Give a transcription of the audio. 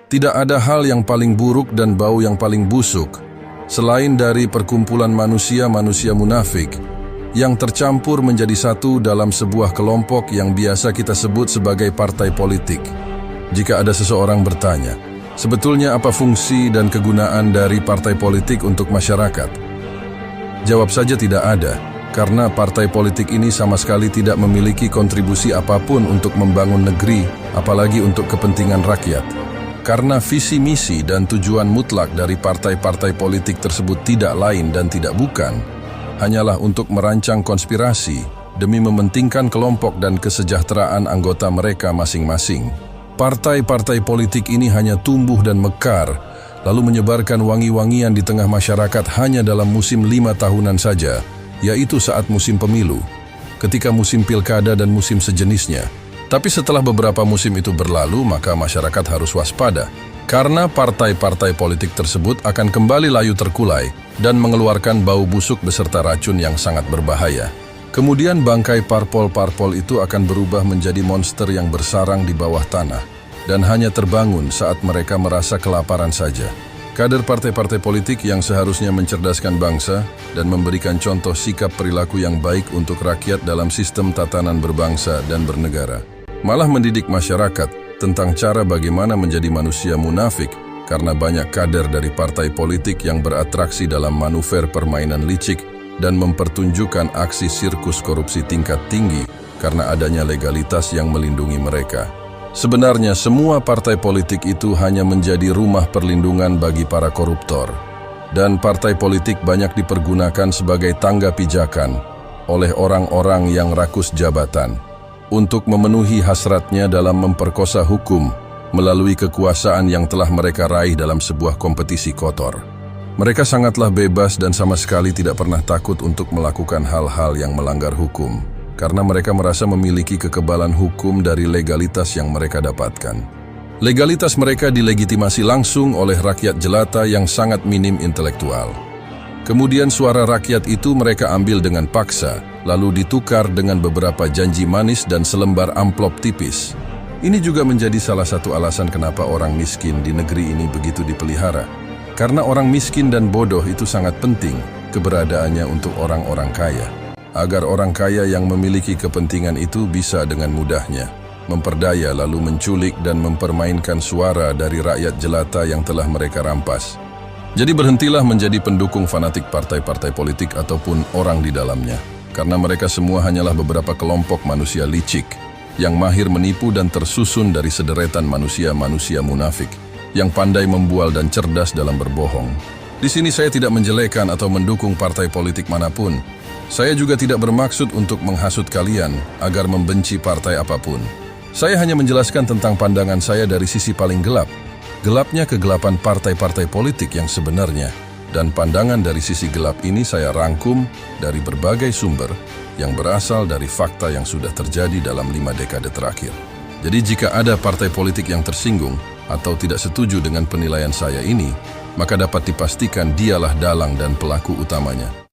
Tidak ada hal yang paling buruk dan bau yang paling busuk selain dari perkumpulan manusia-manusia munafik yang tercampur menjadi satu dalam sebuah kelompok yang biasa kita sebut sebagai partai politik. Jika ada seseorang bertanya, sebetulnya apa fungsi dan kegunaan dari partai politik untuk masyarakat? Jawab saja tidak ada, karena partai politik ini sama sekali tidak memiliki kontribusi apapun untuk membangun negeri, apalagi untuk kepentingan rakyat. Karena visi misi dan tujuan mutlak dari partai-partai politik tersebut tidak lain dan tidak bukan, hanyalah untuk merancang konspirasi demi mementingkan kelompok dan kesejahteraan anggota mereka masing-masing. Partai-partai politik ini hanya tumbuh dan mekar, lalu menyebarkan wangi-wangian di tengah masyarakat hanya dalam musim 5 tahunan saja, yaitu saat musim pemilu, ketika musim pilkada dan musim sejenisnya. Tapi setelah beberapa musim itu berlalu, maka masyarakat harus waspada, karena partai-partai politik tersebut akan kembali layu terkulai dan mengeluarkan bau busuk beserta racun yang sangat berbahaya. Kemudian bangkai parpol-parpol itu akan berubah menjadi monster yang bersarang di bawah tanah dan hanya terbangun saat mereka merasa kelaparan saja. Kader partai-partai politik yang seharusnya mencerdaskan bangsa dan memberikan contoh sikap perilaku yang baik untuk rakyat dalam sistem tatanan berbangsa dan bernegara, malah mendidik masyarakat tentang cara bagaimana menjadi manusia munafik karena banyak kader dari partai politik yang beratraksi dalam manuver permainan licik dan mempertunjukkan aksi sirkus korupsi tingkat tinggi karena adanya legalitas yang melindungi mereka. Sebenarnya semua partai politik itu hanya menjadi rumah perlindungan bagi para koruptor, dan partai politik banyak dipergunakan sebagai tangga pijakan oleh orang-orang yang rakus jabatan untuk memenuhi hasratnya dalam memperkosa hukum melalui kekuasaan yang telah mereka raih dalam sebuah kompetisi kotor. Mereka sangatlah bebas dan sama sekali tidak pernah takut untuk melakukan hal-hal yang melanggar hukum, karena mereka merasa memiliki kekebalan hukum dari legalitas yang mereka dapatkan. Legalitas mereka dilegitimasi langsung oleh rakyat jelata yang sangat minim intelektual. Kemudian suara rakyat itu mereka ambil dengan paksa, lalu ditukar dengan beberapa janji manis dan selembar amplop tipis. Ini juga menjadi salah satu alasan kenapa orang miskin di negeri ini begitu dipelihara. Karena orang miskin dan bodoh itu sangat penting keberadaannya untuk orang-orang kaya, agar orang kaya yang memiliki kepentingan itu bisa dengan mudahnya memperdaya lalu menculik dan mempermainkan suara dari rakyat jelata yang telah mereka rampas. Jadi berhentilah menjadi pendukung fanatik partai-partai politik ataupun orang di dalamnya, karena mereka semua hanyalah beberapa kelompok manusia licik yang mahir menipu dan tersusun dari sederetan manusia-manusia munafik yang pandai membual dan cerdas dalam berbohong. Di sini saya tidak menjelekan atau mendukung partai politik manapun. Saya juga tidak bermaksud untuk menghasut kalian agar membenci partai apapun. Saya hanya menjelaskan tentang pandangan saya dari sisi paling gelap, gelapnya kegelapan partai-partai politik yang sebenarnya, dan pandangan dari sisi gelap ini saya rangkum dari berbagai sumber yang berasal dari fakta yang sudah terjadi dalam 5 dekade terakhir. Jadi jika ada partai politik yang tersinggung atau tidak setuju dengan penilaian saya ini, maka dapat dipastikan dialah dalang dan pelaku utamanya.